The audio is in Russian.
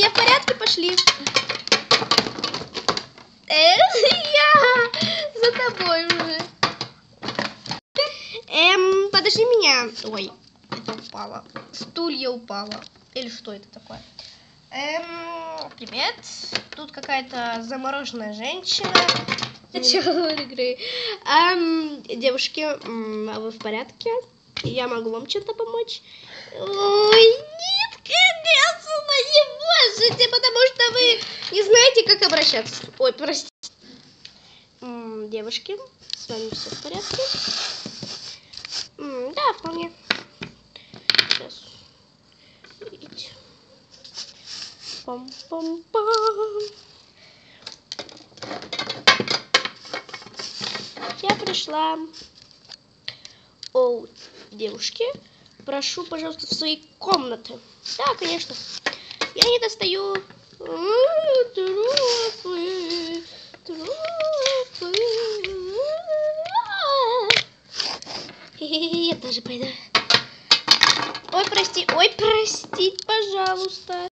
я в порядке, пошли. Я за тобой уже. Подожди меня. Ой, это упало. Стулья упало. Или что это такое? Привет. Тут какая-то замороженная женщина. Начало игры. Девушки, а вы в порядке? Я могу вам чем-то помочь? Ой, нет, конечно, не можете, потому что вы не знаете, как обращаться. Ой, простите. Девушки, с вами все в порядке? Да, вполне. Сейчас. Видите. Пам-пам-пам. Я пришла. О, девушки, прошу, пожалуйста, в свои комнаты. Да, конечно. Я не достаю. Я тоже пойду. Ой, прости, ой, простите, пожалуйста.